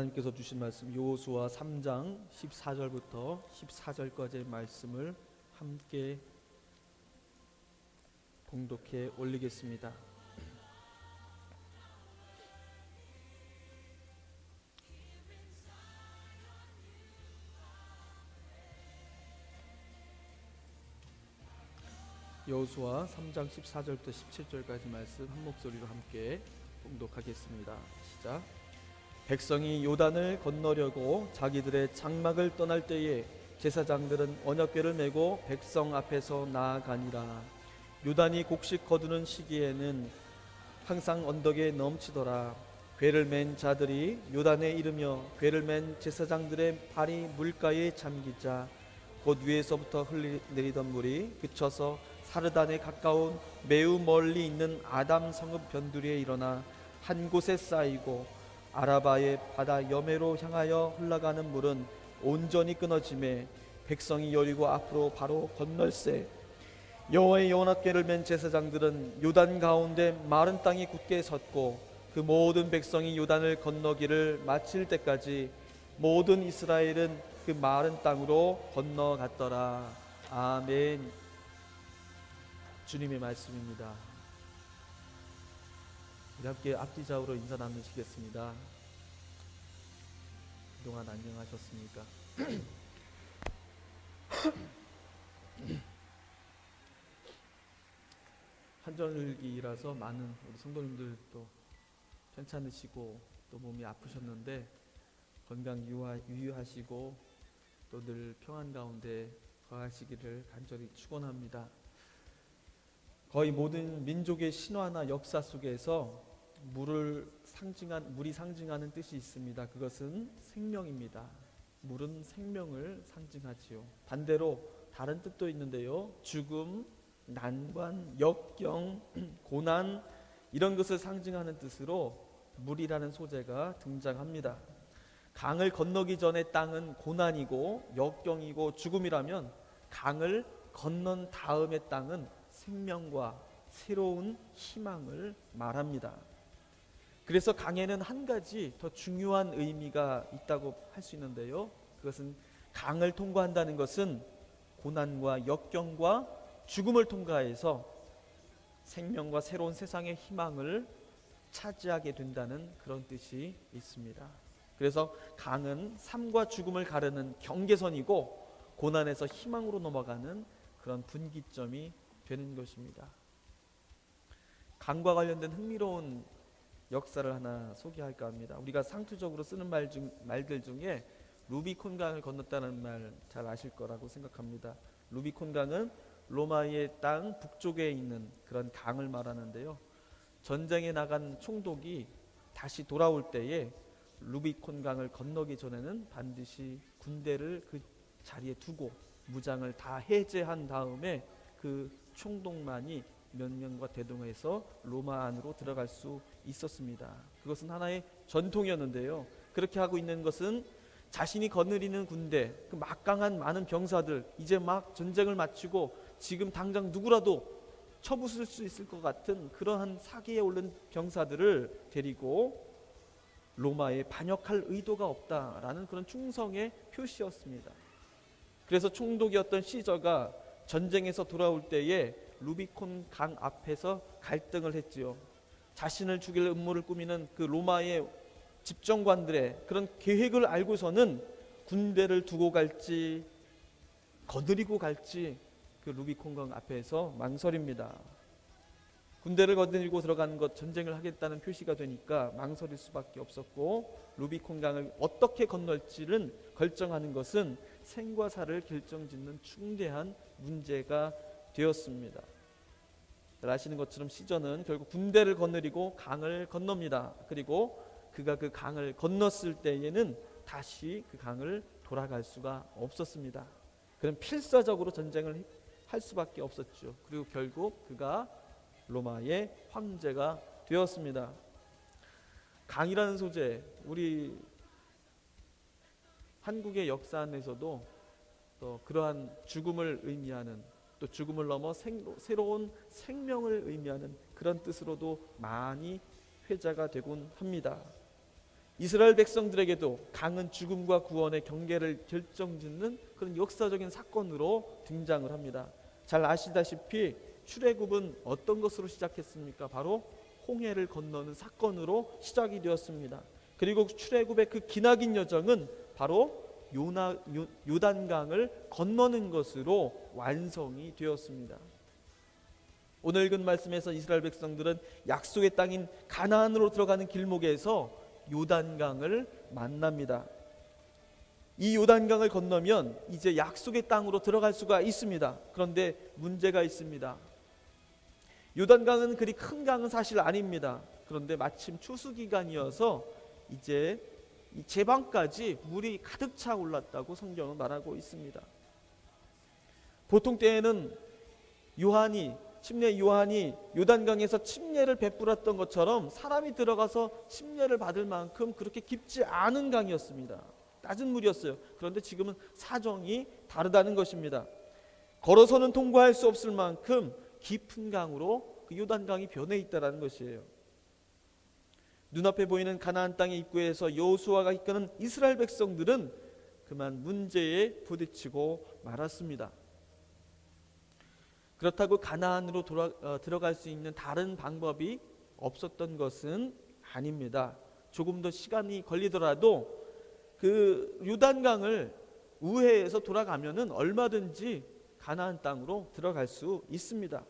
하나님께서 주신 말씀 여호수아 3장 14절부터 14절까지의 말씀을 함께 봉독해 올리겠습니다. 여호수아 3장 14절부터 17절까지 말씀 한 목소리로 함께 봉독하겠습니다. 시작. 백성이 요단을 건너려고 자기들의 장막을 떠날 때에 제사장들은 언약궤를 메고 백성 앞에서 나아가니라. 요단이 곡식 거두는 시기에는 항상 언덕에 넘치더라. 궤를 맨 자들이 요단에 이르며 궤를 맨 제사장들의 발이 물가에 잠기자 곧 위에서부터 흘러내리던 물이 그쳐서 사르단에 가까운 매우 멀리 있는 아담 성읍 변두리에 일어나 한 곳에 쌓이고 아라바의 바다 여매로 향하여 흘러가는 물은 온전히 끊어지매 백성이 여리고 앞으로 바로 건널세. 여호와의 언약궤를 맨 제사장들은 요단 가운데 마른 땅이 굳게 섰고 그 모든 백성이 요단을 건너기를 마칠 때까지 모든 이스라엘은 그 마른 땅으로 건너갔더라. 아멘. 주님의 말씀입니다. 우리 함께 앞뒤좌우로 인사 나누시겠습니다. 그동안 안녕하셨습니까? 한절기라서 많은 우리 성도님들도 편찮으시고 또 몸이 아프셨는데 건강 유의하시고 또 늘 평안 가운데 거하시기를 간절히 축원합니다. 거의 모든 민족의 신화나 역사 속에서 물이 상징하는 뜻이 있습니다. 그것은 생명입니다. 물은 생명을 상징하지요. 반대로 다른 뜻도 있는데요. 죽음, 난관, 역경, 고난 이런 것을 상징하는 뜻으로 물이라는 소재가 등장합니다. 강을 건너기 전에 땅은 고난이고 역경이고 죽음이라면 강을 건넌 다음의 땅은 생명과 새로운 희망을 말합니다. 그래서 강에는 한 가지 더 중요한 의미가 있다고 할 수 있는데요. 그것은 강을 통과한다는 것은 고난과 역경과 죽음을 통과해서 생명과 새로운 세상의 희망을 차지하게 된다는 그런 뜻이 있습니다. 그래서 강은 삶과 죽음을 가르는 경계선이고 고난에서 희망으로 넘어가는 그런 분기점이 되는 것입니다. 강과 관련된 흥미로운 역사를 하나 소개할까 합니다. 우리가 상투적으로 쓰는 말들 중에 루비콘 강을 건넜다는 말 잘 아실 거라고 생각합니다. 루비콘 강은 로마의 땅 북쪽에 있는 그런 강을 말하는데요. 전쟁에 나간 총독이 다시 돌아올 때에 루비콘 강을 건너기 전에는 반드시 군대를 그 자리에 두고 무장을 다 해제한 다음에 그 총독만이 몇 명과 대동해서 로마 안으로 들어갈 수 있었습니다. 그것은 하나의 전통이었는데요. 그렇게 하고 있는 것은 자신이 거느리는 군대, 그 막강한 많은 병사들, 이제 막 전쟁을 마치고 지금 당장 누구라도 쳐부술 수 있을 것 같은 그러한 사기에 오른 병사들을 데리고 로마에 반역할 의도가 없다라는 그런 충성의 표시였습니다. 그래서 총독이었던 시저가 전쟁에서 돌아올 때에 루비콘 강 앞에서 갈등을 했지요. 자신을 죽일 음모를 꾸미는 그 로마의 집정관들의 그런 계획을 알고서는 군대를 두고 갈지 거느리고 갈지 그 루비콘 강 앞에서 망설입니다. 군대를 거느리고 들어가는 것, 전쟁을 하겠다는 표시가 되니까 망설일 수밖에 없었고 루비콘 강을 어떻게 건널지를 결정하는 것은 생과 사를 결정짓는 중대한 문제가 되었습니다. 잘 아시는 것처럼 시저는 결국 군대를 거느리고 강을 건넙니다. 그리고 그가 그 강을 건넜을 때에는 다시 그 강을 돌아갈 수가 없었습니다. 그럼 필사적으로 전쟁을 할 수밖에 없었죠. 그리고 결국 그가 로마의 황제가 되었습니다. 강이라는 소재, 우리 한국의 역사 안에서도 또 그러한 죽음을 의미하는, 또 죽음을 넘어 새로운 생명을 의미하는 그런 뜻으로도 많이 회자가 되곤 합니다. 이스라엘 백성들에게도 강은 죽음과 구원의 경계를 결정짓는 그런 역사적인 사건으로 등장을 합니다. 잘 아시다시피 출애굽은 어떤 것으로 시작했습니까? 바로 홍해를 건너는 사건으로 시작이 되었습니다. 그리고 출애굽의 그 기나긴 여정은 바로 요단강을 건너는 것으로 완성이 되었습니다. 오늘 읽은 말씀에서 이스라엘 백성들은 약속의 땅인 가나안으로 들어가는 길목에서 요단강을 만납니다. 이 요단강을 건너면 이제 약속의 땅으로 들어갈 수가 있습니다. 그런데 문제가 있습니다. 요단강은 그리 큰 강은 사실 아닙니다. 그런데 마침 추수기간이어서 이제 이 제방까지 물이 가득 차 올랐다고 성경은 말하고 있습니다. 보통 때에는 침례 요한이 요단강에서 침례를 베풀었던 것처럼 사람이 들어가서 침례를 받을 만큼 그렇게 깊지 않은 강이었습니다. 낮은 물이었어요. 그런데 지금은 사정이 다르다는 것입니다. 걸어서는 통과할 수 없을 만큼 깊은 강으로 그 요단강이 변해 있다는 것이에요. 눈앞에 보이는 가나안 땅의 입구에서 여호수아가 이끄는 이스라엘 백성들은 그만 문제에 부딪히고 말았습니다. 그렇다고 가나안으로 들어갈 수 있는 다른 방법이 없었던 것은 아닙니다. 조금 더 시간이 걸리더라도 그 요단강을 우회해서 돌아가면은 얼마든지 가나안 땅으로 들어갈 수 있습니다.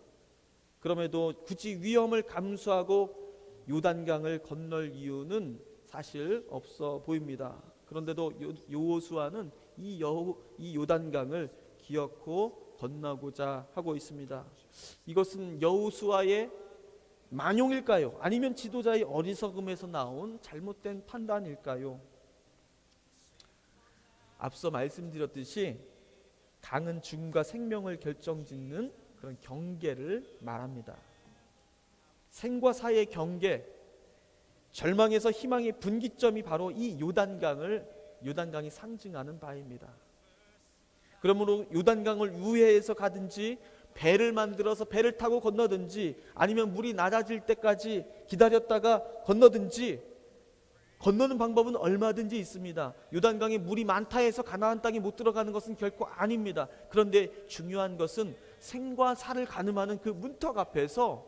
그럼에도 굳이 위험을 감수하고 요단강을 건널 이유는 사실 없어 보입니다. 그런데도 여호수아는 이 요단강을 기어코 건너고자 하고 있습니다. 이것은 여호수아의 만용일까요? 아니면 지도자의 어리석음에서 나온 잘못된 판단일까요? 앞서 말씀드렸듯이 강은 죽음과 생명을 결정짓는 그런 경계를 말합니다. 생과 사의 경계, 절망에서 희망의 분기점이 바로 이 요단강이 상징하는 바입니다. 그러므로 요단강을 우회해서 가든지 배를 만들어서 배를 타고 건너든지 아니면 물이 낮아질 때까지 기다렸다가 건너든지 건너는 방법은 얼마든지 있습니다. 요단강에 물이 많다 해서 가나안 땅에 못 들어가는 것은 결코 아닙니다. 그런데 중요한 것은 생과 사를 가늠하는 그 문턱 앞에서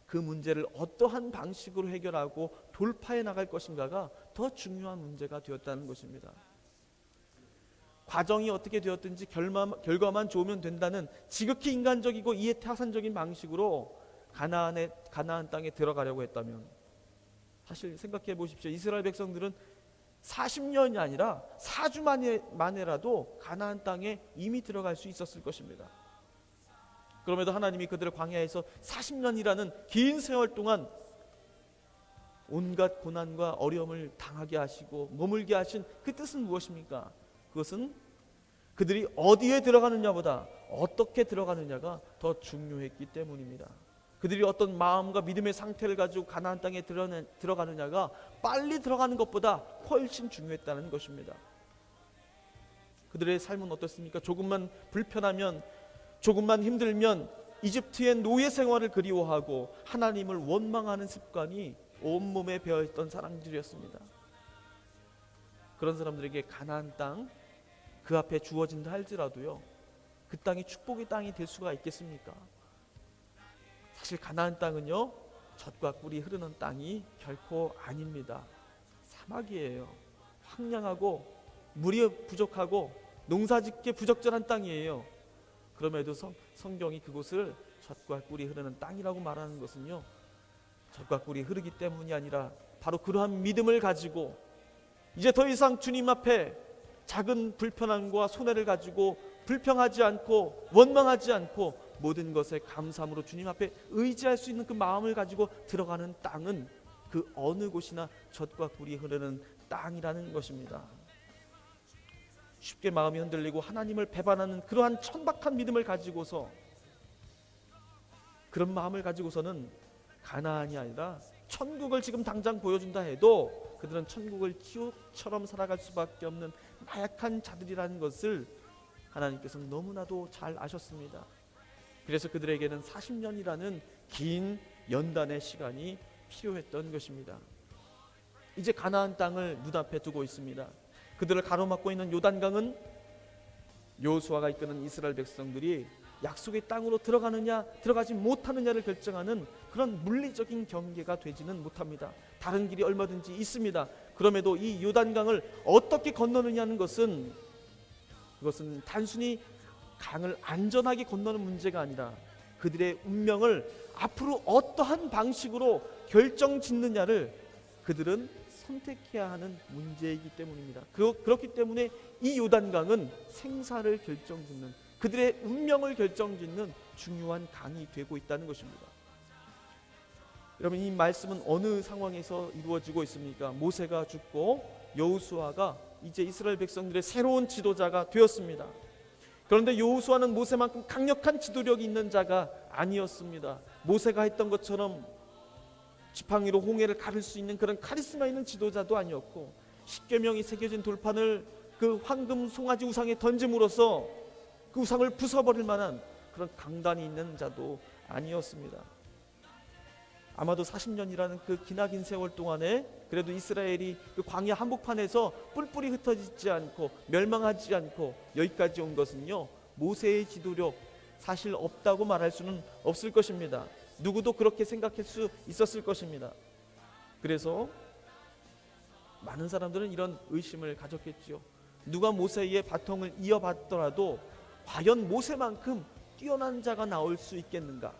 그 문제를 어떠한 방식으로 해결하고 돌파해 나갈 것인가가 더 중요한 문제가 되었다는 것입니다. 과정이 어떻게 되었든지 결과만 좋으면 된다는 지극히 인간적이고 이해타산적인 방식으로 가나안 땅에 들어가려고 했다면, 사실 생각해 보십시오. 이스라엘 백성들은 40년이 아니라 4주 만에라도 가나안 땅에 이미 들어갈 수 있었을 것입니다. 그럼에도 하나님이 그들을 광야에서 40년이라는 긴 세월 동안 온갖 고난과 어려움을 당하게 하시고 머물게 하신 그 뜻은 무엇입니까? 그것은 그들이 어디에 들어가느냐보다 어떻게 들어가느냐가 더 중요했기 때문입니다. 그들이 어떤 마음과 믿음의 상태를 가지고 가나안 땅에 들어가느냐가 빨리 들어가는 것보다 훨씬 중요했다는 것입니다. 그들의 삶은 어떻습니까? 조금만 불편하면, 조금만 힘들면 이집트의 노예 생활을 그리워하고 하나님을 원망하는 습관이 온몸에 배어있던 사람들이었습니다. 그런 사람들에게 가나안 땅 그 앞에 주어진다 할지라도요, 그 땅이 축복의 땅이 될 수가 있겠습니까? 사실 가나안 땅은요, 젖과 꿀이 흐르는 땅이 결코 아닙니다. 사막이에요. 황량하고 물이 부족하고 농사짓기 부적절한 땅이에요. 그럼에도 성경이 그곳을 젖과 꿀이 흐르는 땅이라고 말하는 것은요, 젖과 꿀이 흐르기 때문이 아니라 바로 그러한 믿음을 가지고 이제 더 이상 주님 앞에 작은 불편함과 손해를 가지고 불평하지 않고 원망하지 않고 모든 것에 감사함으로 주님 앞에 의지할 수 있는 그 마음을 가지고 들어가는 땅은 그 어느 곳이나 젖과 꿀이 흐르는 땅이라는 것입니다. 쉽게 마음이 흔들리고 하나님을 배반하는 그러한 천박한 믿음을 가지고서, 그런 마음을 가지고서는 가나안이 아니라 천국을 지금 당장 보여준다 해도 그들은 천국을 지옥처럼 살아갈 수밖에 없는 나약한 자들이라는 것을 하나님께서는 너무나도 잘 아셨습니다. 그래서 그들에게는 40년이라는 긴 연단의 시간이 필요했던 것입니다. 이제 가나안 땅을 눈앞에 두고 있습니다. 그들을 가로막고 있는 요단강은 여호수아가 이끄는 이스라엘 백성들이 약속의 땅으로 들어가느냐 들어가지 못하느냐를 결정하는 그런 물리적인 경계가 되지는 못합니다. 다른 길이 얼마든지 있습니다. 그럼에도 이 요단강을 어떻게 건너느냐는 그것은 단순히 강을 안전하게 건너는 문제가 아니라 그들의 운명을 앞으로 어떠한 방식으로 결정짓느냐를 그들은 선택해야 하는 문제이기 때문입니다. 그렇기 때문에 이 요단강은 생사를 결정짓는, 그들의 운명을 결정짓는 중요한 강이 되고 있다는 것입니다. 여러분, 이 말씀은 어느 상황에서 이루어지고 있습니까? 모세가 죽고 여호수아가 이제 이스라엘 백성들의 새로운 지도자가 되었습니다. 그런데 여호수아는 모세만큼 강력한 지도력이 있는 자가 아니었습니다. 모세가 했던 것처럼 지팡이로 홍해를 가를 수 있는 그런 카리스마 있는 지도자도 아니었고, 십계명이 새겨진 돌판을 그 황금 송아지 우상에 던짐으로써 그 우상을 부숴버릴 만한 그런 강단이 있는 자도 아니었습니다. 아마도 40년이라는 그 기나긴 세월 동안에 그래도 이스라엘이 그 광야 한복판에서 뿔뿔이 흩어지지 않고 멸망하지 않고 여기까지 온 것은요, 모세의 지도력 사실 없다고 말할 수는 없을 것입니다. 누구도 그렇게 생각할 수 있었을 것입니다. 그래서 많은 사람들은 이런 의심을 가졌겠지요. 누가 모세의 바통을 이어받더라도 과연 모세만큼 뛰어난 자가 나올 수 있겠는가?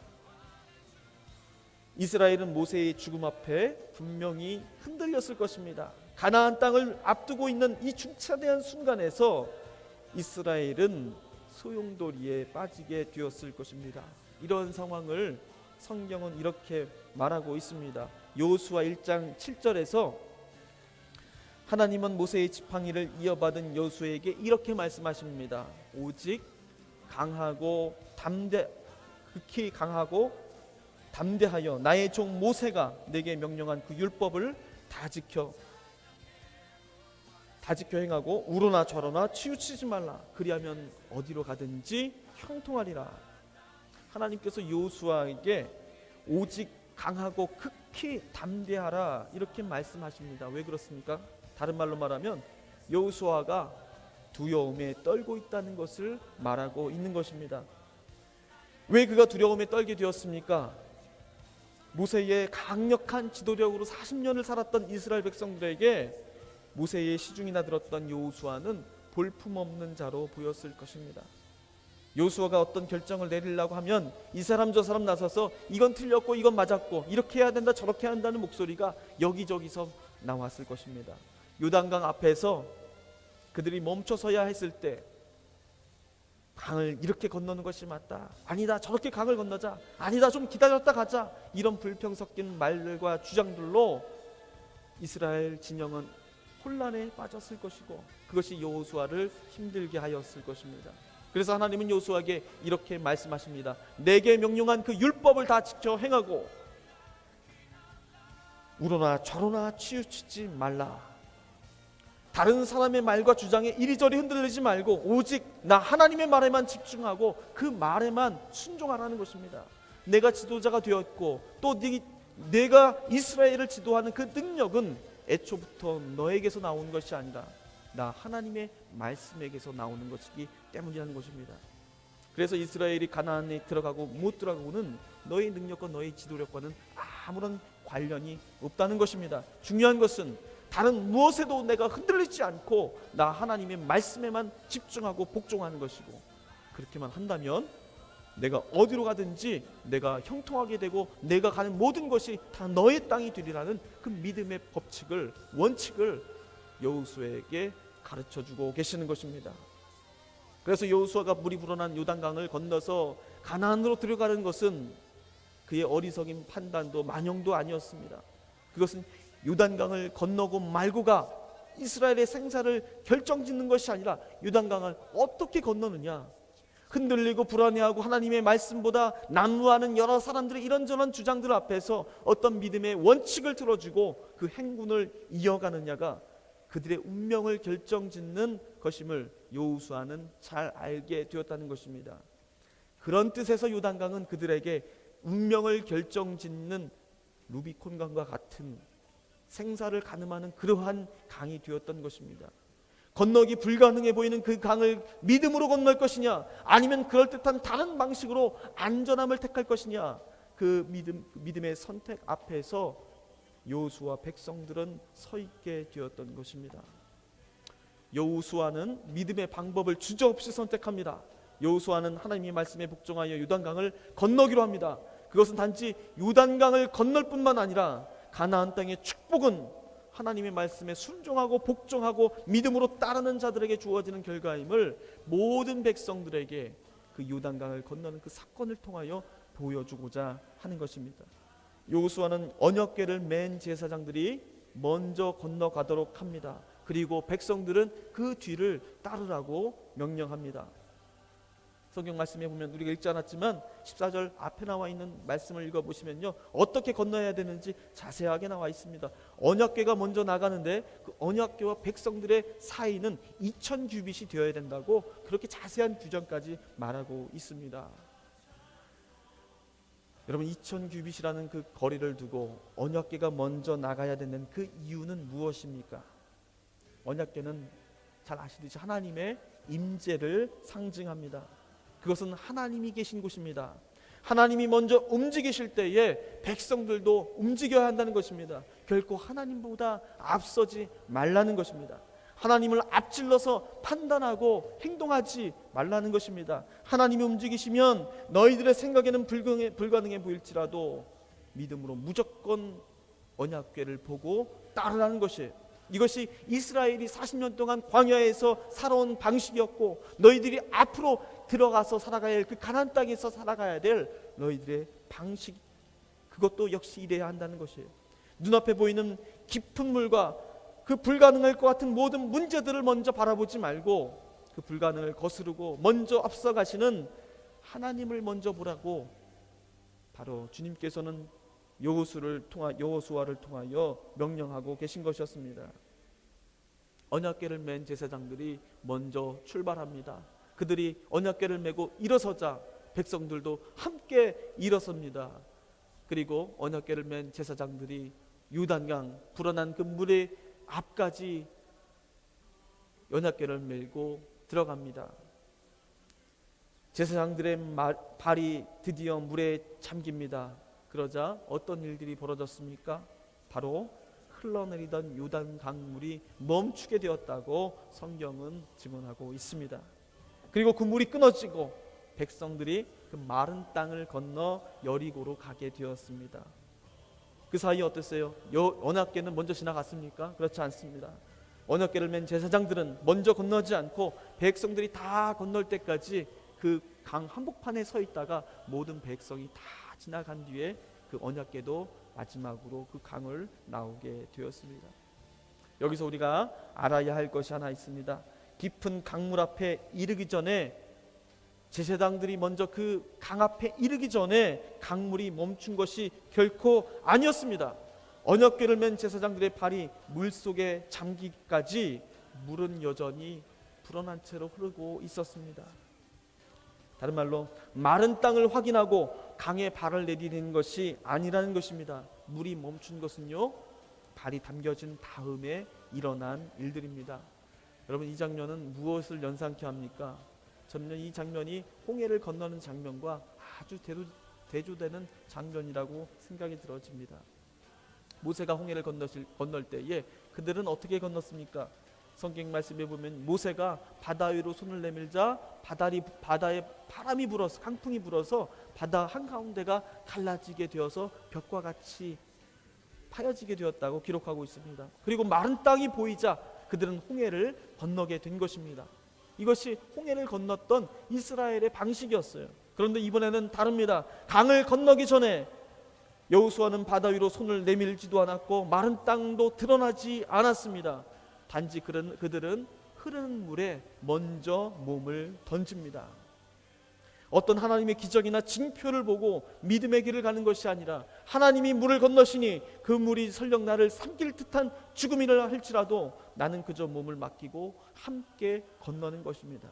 이스라엘은 모세의 죽음 앞에 분명히 흔들렸을 것입니다. 가나안 땅을 앞두고 있는 이 중차대한 순간에서 이스라엘은 소용돌이에 빠지게 되었을 것입니다. 이런 상황을 성경은 이렇게 말하고 있습니다. 여호수아 1장 7절에서 하나님은 모세의 지팡이를 이어받은 여호수아에게 이렇게 말씀하십니다. 오직 극히 강하고 담대하여 나의 종 모세가 내게 명령한 그 율법을 다 지켜 행하고 우로나 좌로나 치우치지 말라. 그리하면 어디로 가든지 형통하리라. 하나님께서 여호수아에게 오직 강하고 극히 담대하라 이렇게 말씀하십니다. 왜 그렇습니까? 다른 말로 말하면 여호수아가 두려움에 떨고 있다는 것을 말하고 있는 것입니다. 왜 그가 두려움에 떨게 되었습니까? 모세의 강력한 지도력으로 40년을 살았던 이스라엘 백성들에게 모세의 시중이나 들었던 여호수아는 볼품없는 자로 보였을 것입니다. 여호수아가 어떤 결정을 내리려고 하면 이 사람 저 사람 나서서 이건 틀렸고 이건 맞았고 이렇게 해야 된다 저렇게 해야 한다는 목소리가 여기저기서 나왔을 것입니다. 요단강 앞에서 그들이 멈춰서야 했을 때 강을 이렇게 건너는 것이 맞다, 아니다 저렇게 강을 건너자, 아니다 좀 기다렸다 가자, 이런 불평 섞인 말들과 주장들로 이스라엘 진영은 혼란에 빠졌을 것이고 그것이 여호수아를 힘들게 하였을 것입니다. 그래서 하나님은 여호수아에게 이렇게 말씀하십니다. 내게 명령한 그 율법을 다 지켜 행하고 우로나 좌로나 치우치지 말라. 다른 사람의 말과 주장에 이리저리 흔들리지 말고 오직 나 하나님의 말에만 집중하고 그 말에만 순종하라는 것입니다. 내가 지도자가 되었고 또 내가 이스라엘을 지도하는 그 능력은 애초부터 너에게서 나오는 것이 아니라 나 하나님의 말씀에게서 나오는 것이기 때문이라는 것입니다. 그래서 이스라엘이 가나안에 들어가고 못 들어가고는 너의 능력과 너의 지도력과는 아무런 관련이 없다는 것입니다. 중요한 것은 다른 무엇에도 내가 흔들리지 않고 나 하나님의 말씀에만 집중하고 복종하는 것이고, 그렇게만 한다면 내가 어디로 가든지 내가 형통하게 되고 내가 가는 모든 것이 다 너의 땅이 되리라는 그 믿음의 법칙을, 원칙을 여호수아에게 가르쳐주고 계시는 것입니다. 그래서 여호수아가 물이 불어난 요단강을 건너서 가나안으로 들어가는 것은 그의 어리석인 판단도 만용도 아니었습니다. 그것은 요단강을 건너고 말고가 이스라엘의 생사를 결정짓는 것이 아니라 요단강을 어떻게 건너느냐, 흔들리고 불안해하고 하나님의 말씀보다 난무하는 여러 사람들의 이런저런 주장들 앞에서 어떤 믿음의 원칙을 들어주고 그 행군을 이어가느냐가 그들의 운명을 결정짓는 것임을 여호수아는 잘 알게 되었다는 것입니다. 그런 뜻에서 요단강은 그들에게 운명을 결정짓는 루비콘강과 같은 생사를 가늠하는 그러한 강이 되었던 것입니다. 건너기 불가능해 보이는 그 강을 믿음으로 건널 것이냐, 아니면 그럴듯한 다른 방식으로 안전함을 택할 것이냐, 그 믿음의 선택 앞에서 여호수아와 백성들은 서 있게 되었던 것입니다. 여호수아는 믿음의 방법을 주저없이 선택합니다. 여호수아는 하나님의 말씀에 복종하여 요단강을 건너기로 합니다. 그것은 단지 요단강을 건널 뿐만 아니라 가나안 땅의 축복은 하나님의 말씀에 순종하고 복종하고 믿음으로 따르는 자들에게 주어지는 결과임을 모든 백성들에게 그 요단강을 건너는 그 사건을 통하여 보여주고자 하는 것입니다. 여호수아는 언약궤를 맨 제사장들이 먼저 건너가도록 합니다. 그리고 백성들은 그 뒤를 따르라고 명령합니다. 성경 말씀에 보면 우리가 읽지 않았지만 14절 앞에 나와 있는 말씀을 읽어보시면요, 어떻게 건너야 되는지 자세하게 나와 있습니다. 언약궤가 먼저 나가는데 그 언약궤와 백성들의 사이는 2000규빗이 되어야 된다고 그렇게 자세한 규정까지 말하고 있습니다. 여러분, 2000규빗이라는 그 거리를 두고 언약궤가 먼저 나가야 되는 그 이유는 무엇입니까? 언약궤는 잘 아시듯이 하나님의 임재를 상징합니다. 그것은 하나님이 계신 곳입니다. 하나님이 먼저 움직이실 때에 백성들도 움직여야 한다는 것입니다. 결코 하나님보다 앞서지 말라는 것입니다. 하나님을 앞질러서 판단하고 행동하지 말라는 것입니다. 하나님이 움직이시면 너희들의 생각에는 불가능해 보일지라도 믿음으로 무조건 언약궤를 보고 따르라는 것이에요. 이것이 이스라엘이 40년 동안 광야에서 살아온 방식이었고, 너희들이 앞으로 들어가서 살아가야 할 그 가나안 땅에서 살아가야 될 너희들의 방식, 그것도 역시 이래야 한다는 것이에요. 눈앞에 보이는 깊은 물과 그 불가능할 것 같은 모든 문제들을 먼저 바라보지 말고 그 불가능을 거스르고 먼저 앞서가시는 하나님을 먼저 보라고 바로 주님께서는 여호수아를 통하여 명령하고 계신 것이었습니다. 언약궤를 맨 제사장들이 먼저 출발합니다. 그들이 언약궤를 메고 일어서자 백성들도 함께 일어섭니다. 그리고 언약궤를 맨 제사장들이 요단강 불어난 그 물의 앞까지 언약궤를 메고 들어갑니다. 제사장들의 발이 드디어 물에 잠깁니다. 그러자 어떤 일들이 벌어졌습니까? 바로 흘러내리던 요단 강물이 멈추게 되었다고 성경은 증언하고 있습니다. 그리고 그 물이 끊어지고 백성들이 그 마른 땅을 건너 여리고로 가게 되었습니다. 그 사이에 어땠어요? 언약궤는 먼저 지나갔습니까? 그렇지 않습니다. 언약궤를 맨 제사장들은 먼저 건너지 않고 백성들이 다 건널 때까지 그 강 한복판에 서 있다가 모든 백성이 다 지나간 뒤에 그 언약궤도 마지막으로 그 강을 나오게 되었습니다. 여기서 우리가 알아야 할 것이 하나 있습니다. 깊은 강물 앞에 이르기 전에, 제사장들이 먼저 그 강 앞에 이르기 전에 강물이 멈춘 것이 결코 아니었습니다. 언약궤를 맨 제사장들의 발이 물속에 잠기기까지 물은 여전히 불어난 채로 흐르고 있었습니다. 다른 말로 마른 땅을 확인하고 강에 발을 내디디는 것이 아니라는 것입니다. 물이 멈춘 것은요, 발이 담겨진 다음에 일어난 일들입니다. 여러분, 이 장면은 무엇을 연상케 합니까? 저는 이 장면이 홍해를 건너는 장면과 아주 대조되는 장면이라고 생각이 들어집니다. 모세가 홍해를 건널 때에 그들은 어떻게 건넜습니까? 성경 말씀에 보면 모세가 바다 위로 손을 내밀자 바다에 바람이 불어서, 강풍이 불어서 바다 한가운데가 갈라지게 되어서 벽과 같이 파여지게 되었다고 기록하고 있습니다. 그리고 마른 땅이 보이자 그들은 홍해를 건너게 된 것입니다. 이것이 홍해를 건넜던 이스라엘의 방식이었어요. 그런데 이번에는 다릅니다. 강을 건너기 전에 여호수아는 바다 위로 손을 내밀지도 않았고 마른 땅도 드러나지 않았습니다. 단지 그들은 흐르는 물에 먼저 몸을 던집니다. 어떤 하나님의 기적이나 징표를 보고 믿음의 길을 가는 것이 아니라 하나님이 물을 건너시니 그 물이 설령 나를 삼킬 듯한 죽음이라 할지라도 나는 그저 몸을 맡기고 함께 건너는 것입니다.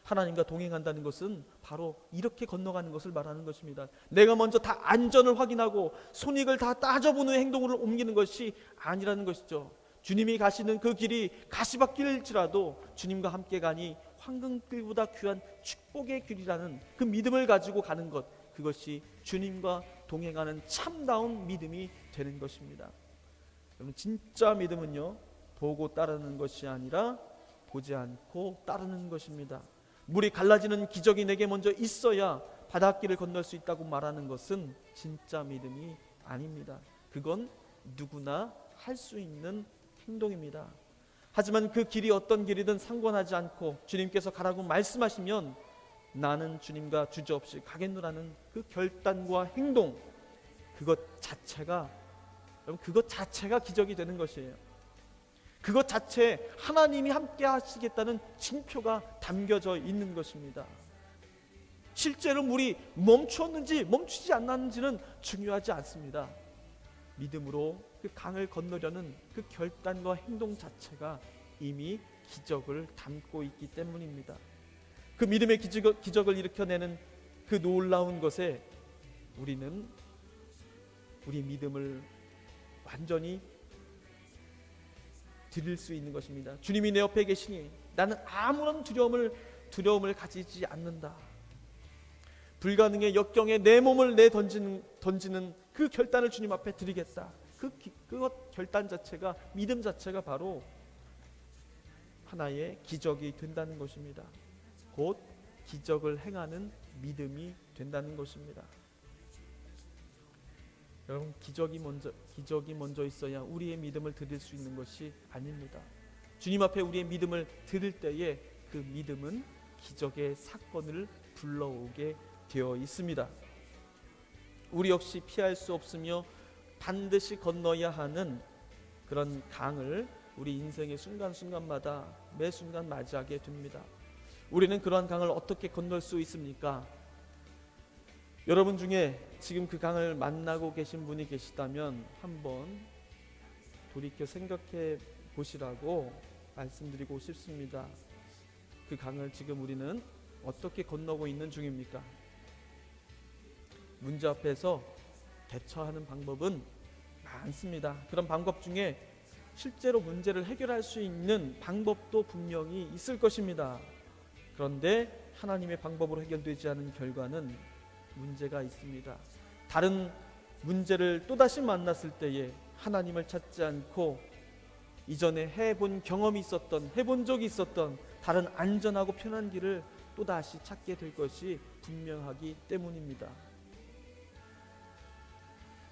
하나님과 동행한다는 것은 바로 이렇게 건너가는 것을 말하는 것입니다. 내가 먼저 다 안전을 확인하고 손익을 다 따져보는 행동으로 옮기는 것이 아니라는 것이죠. 주님이 가시는 그 길이 가시밭길일지라도 주님과 함께 가니 황금길보다 귀한 축복의 길이라는 그 믿음을 가지고 가는 것, 그것이 주님과 동행하는 참다운 믿음이 되는 것입니다. 여러분, 진짜 믿음은요, 보고 따르는 것이 아니라 보지 않고 따르는 것입니다. 물이 갈라지는 기적이 내게 먼저 있어야 바닷길을 건널 수 있다고 말하는 것은 진짜 믿음이 아닙니다. 그건 누구나 할 수 있는 행동입니다. 하지만 그 길이 어떤 길이든 상관하지 않고 주님께서 가라고 말씀하시면 나는 주님과 주저없이 가겠노라는 그 결단과 행동, 그것 자체가 기적이 되는 것이에요. 그것 자체에 하나님이 함께 하시겠다는 징표가 담겨져 있는 것입니다. 실제로 물이 멈추었는지 멈추지 않았는지는 중요하지 않습니다. 믿음으로 그 강을 건너려는 그 결단과 행동 자체가 이미 기적을 담고 있기 때문입니다. 그 믿음의 기적을 일으켜내는 그 놀라운 것에 우리는 우리 믿음을 완전히 드릴 수 있는 것입니다. 주님이 내 옆에 계시니 나는 아무런 두려움을 가지지 않는다. 불가능의 역경에 내 몸을 던지는 그 결단을 주님 앞에 드리겠다. 그것 결단 자체가, 믿음 자체가 바로 하나의 기적이 된다는 것입니다. 곧 기적을 행하는 믿음이 된다는 것입니다. 여러분, 기적이 먼저 있어야 우리의 믿음을 드릴 수 있는 것이 아닙니다. 주님 앞에 우리의 믿음을 드릴 때에 그 믿음은 기적의 사건을 불러오게 되어 있습니다. 우리 역시 피할 수 없으며 반드시 건너야 하는 그런 강을 우리 인생의 순간순간마다 매 순간 맞이하게 됩니다. 우리는 그러한 강을 어떻게 건널 수 있습니까? 여러분 중에 지금 그 강을 만나고 계신 분이 계시다면 한번 돌이켜 생각해 보시라고 말씀드리고 싶습니다. 그 강을 지금 우리는 어떻게 건너고 있는 중입니까? 문제 앞에서 대처하는 방법은 많습니다. 그런 방법 중에 실제로 문제를 해결할 수 있는 방법도 분명히 있을 것입니다. 그런데 하나님의 방법으로 해결되지 않은 결과는 문제가 있습니다. 다른 문제를 또다시 만났을 때에 하나님을 찾지 않고 이전에 해본 적이 있었던 다른 안전하고 편한 길을 또다시 찾게 될 것이 분명하기 때문입니다.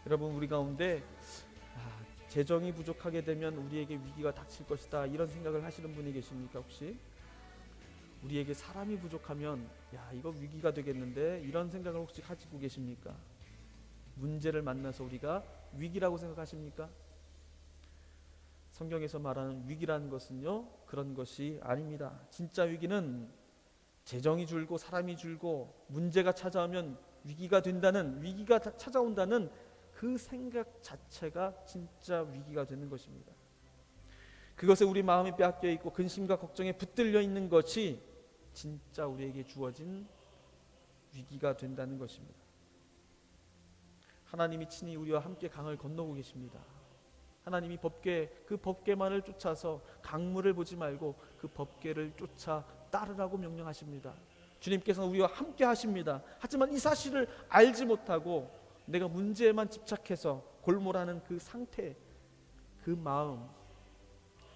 여러분, 우리 가운데 재정이 부족하게 되면 우리에게 위기가 닥칠 것이다, 이런 생각을 하시는 분이 계십니까? 혹시 우리에게 사람이 부족하면 이거 위기가 되겠는데, 이런 생각을 혹시 가지고 계십니까? 문제를 만나서 우리가 위기라고 생각하십니까? 성경에서 말하는 위기라는 것은요, 그런 것이 아닙니다. 진짜 위기는 재정이 줄고 사람이 줄고 문제가 찾아오면 위기가 찾아온다는 그 생각 자체가 진짜 위기가 되는 것입니다. 그것에 우리 마음이 빼앗겨 있고 근심과 걱정에 붙들려 있는 것이 진짜 우리에게 주어진 위기가 된다는 것입니다. 하나님이 친히 우리와 함께 강을 건너고 계십니다. 하나님이 그 법궤만을 쫓아서 강물을 보지 말고 그 법궤를 쫓아 따르라고 명령하십니다. 주님께서는 우리와 함께 하십니다. 하지만 이 사실을 알지 못하고 내가 문제에만 집착해서 골몰하는 그 상태, 그 마음,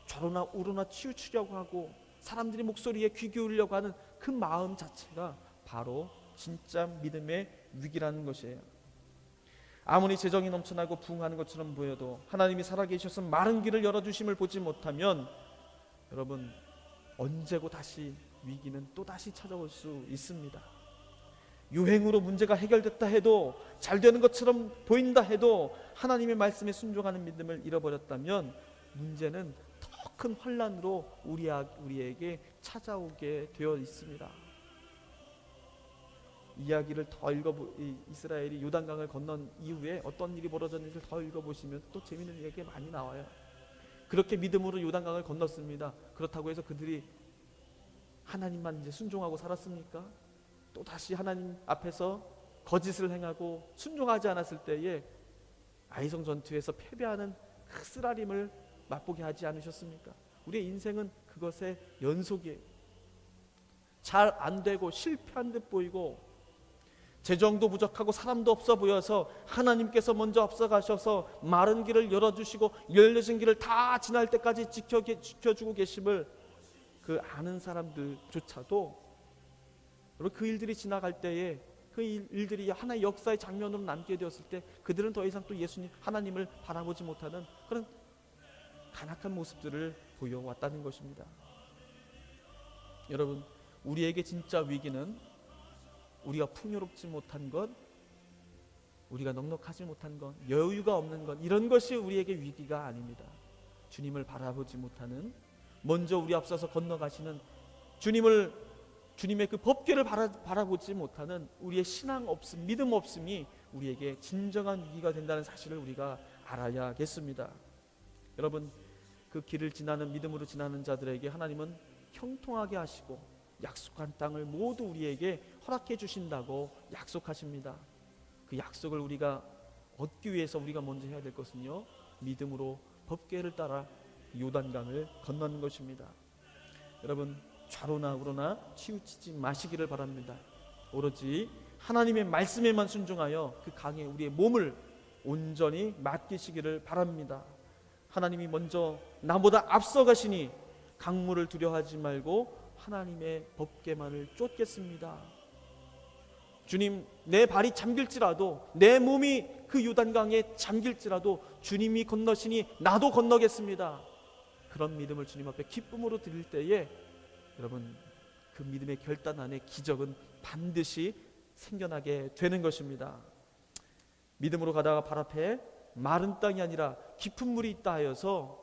저러나 우러나 치우치려고 하고 사람들이 목소리에 귀 기울이려고 하는 그 마음 자체가 바로 진짜 믿음의 위기라는 것이에요. 아무리 재정이 넘쳐나고 부흥하는 것처럼 보여도 하나님이 살아계셔서 마른 길을 열어주심을 보지 못하면 여러분, 언제고 다시 위기는 또다시 찾아올 수 있습니다. 유행으로 문제가 해결됐다 해도, 잘 되는 것처럼 보인다 해도 하나님의 말씀에 순종하는 믿음을 잃어버렸다면 문제는 더 큰 환난으로 우리에게 찾아오게 되어 있습니다. 이야기를 더 이스라엘이 요단강을 건넌 이후에 어떤 일이 벌어졌는지를 더 읽어보시면 또 재미있는 이야기가 많이 나와요. 그렇게 믿음으로 요단강을 건넜습니다. 그렇다고 해서 그들이 하나님만 이제 순종하고 살았습니까? 또 다시 하나님 앞에서 거짓을 행하고 순종하지 않았을 때에 아이성 전투에서 패배하는 그 쓰라림을 맛보게 하지 않으셨습니까? 우리의 인생은 그것의 연속이에요. 잘 안 되고 실패한 듯 보이고 재정도 부족하고 사람도 없어 보여서 하나님께서 먼저 앞서가셔서 마른 길을 열어주시고 열려진 길을 다 지날 때까지 지켜주고 계심을 그 아는 사람들조차도 그 일들이 지나갈 때에 그 일들이 하나의 역사의 장면으로 남게 되었을 때 그들은 더 이상 또 예수님 하나님을 바라보지 못하는 그런 간악한 모습들을 보여왔다는 것입니다. 여러분, 우리에게 진짜 위기는 우리가 풍요롭지 못한 것, 우리가 넉넉하지 못한 것, 여유가 없는 것, 이런 것이 우리에게 위기가 아닙니다. 주님을 바라보지 못하는, 먼저 우리 앞서서 건너가시는 주님의 그 법궤를 바라보지 못하는 우리의 신앙 없음, 믿음 없음이 우리에게 진정한 위기가 된다는 사실을 우리가 알아야겠습니다. 여러분, 그 길을 지나는 믿음으로 지나는 자들에게 하나님은 형통하게 하시고 약속한 땅을 모두 우리에게 허락해 주신다고 약속하십니다. 그 약속을 우리가 얻기 위해서 우리가 먼저 해야 될 것은요, 믿음으로 법궤를 따라 요단강을 건너는 것입니다. 여러분, 좌로나 우로나 치우치지 마시기를 바랍니다. 오로지 하나님의 말씀에만 순종하여 그 강에 우리의 몸을 온전히 맡기시기를 바랍니다. 하나님이 먼저 나보다 앞서가시니 강물을 두려워하지 말고 하나님의 법궤만을 쫓겠습니다. 주님, 내 발이 잠길지라도, 내 몸이 그 요단강에 잠길지라도 주님이 건너시니 나도 건너겠습니다. 그런 믿음을 주님 앞에 기쁨으로 드릴 때에 여러분, 그 믿음의 결단 안에 기적은 반드시 생겨나게 되는 것입니다. 믿음으로 가다가 발 앞에 마른 땅이 아니라 깊은 물이 있다 하여서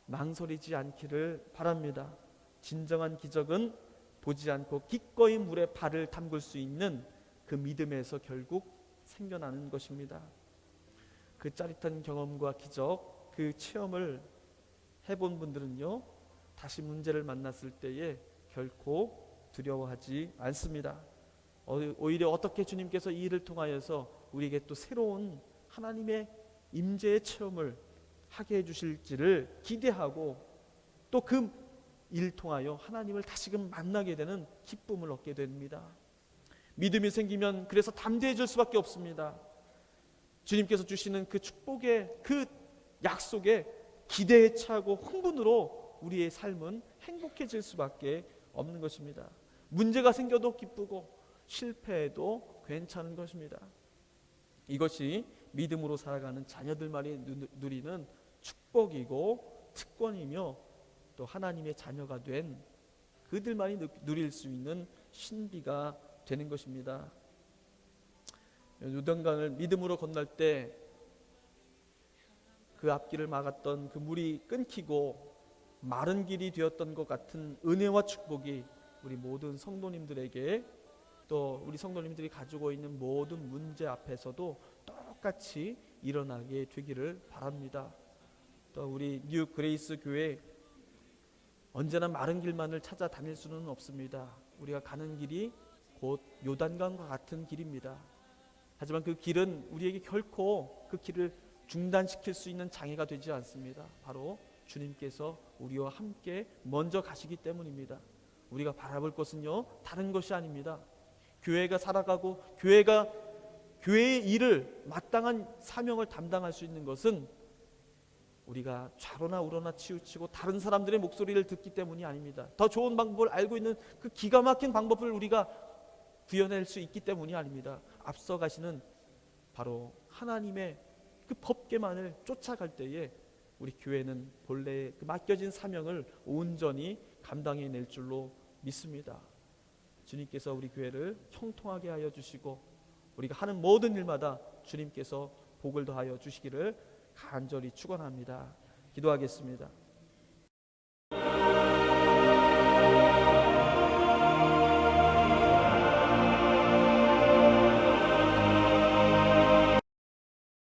망설이지 않기를 바랍니다. 진정한 기적은 보지 않고 기꺼이 물에 발을 담글 수 있는 그 믿음에서 결국 생겨나는 것입니다. 그 짜릿한 경험과 기적, 그 체험을 해본 분들은요, 다시 문제를 만났을 때에 결코 두려워하지 않습니다. 오히려 어떻게 주님께서 이 일을 통하여서 우리에게 또 새로운 하나님의 임재의 체험을 하게 해주실지를 기대하고 또 그 일을 통하여 하나님을 다시금 만나게 되는 기쁨을 얻게 됩니다. 믿음이 생기면 그래서 담대해질 수밖에 없습니다. 주님께서 주시는 그 축복의 그 약속에 기대에 차고 흥분으로 우리의 삶은 행복해질 수밖에 없는 것입니다. 문제가 생겨도 기쁘고 실패해도 괜찮은 것입니다. 이것이 믿음으로 살아가는 자녀들만이 누리는 축복이고 특권이며 또 하나님의 자녀가 된 그들만이 누릴 수 있는 신비가 되는 것입니다. 요단강을 믿음으로 건널 때 그 앞길을 막았던 그 물이 끊기고 마른 길이 되었던 것 같은 은혜와 축복이 우리 모든 성도님들에게 또 우리 성도님들이 가지고 있는 모든 문제 앞에서도 똑같이 일어나게 되기를 바랍니다. 또 우리 뉴 그레이스 교회 언제나 마른 길만을 찾아 다닐 수는 없습니다. 우리가 가는 길이 곧 요단강과 같은 길입니다. 하지만 그 길은 우리에게 결코 그 길을 중단시킬 수 있는 장애가 되지 않습니다. 바로 주님께서 우리와 함께 먼저 가시기 때문입니다. 우리가 바라볼 것은요, 다른 것이 아닙니다. 교회가 살아가고 교회의 일을 마땅한 사명을 담당할 수 있는 것은 우리가 좌로나 우로나 치우치고 다른 사람들의 목소리를 듣기 때문이 아닙니다. 더 좋은 방법을 알고 있는 그 기가 막힌 방법을 우리가 구현할 수 있기 때문이 아닙니다. 앞서가시는 바로 하나님의 그 법궤만을 쫓아갈 때에 우리 교회는 본래 그 맡겨진 사명을 온전히 감당해낼 줄로 믿습니다. 주님께서 우리 교회를 형통하게 하여 주시고 우리가 하는 모든 일마다 주님께서 복을 더하여 주시기를 간절히 축원합니다. 기도하겠습니다.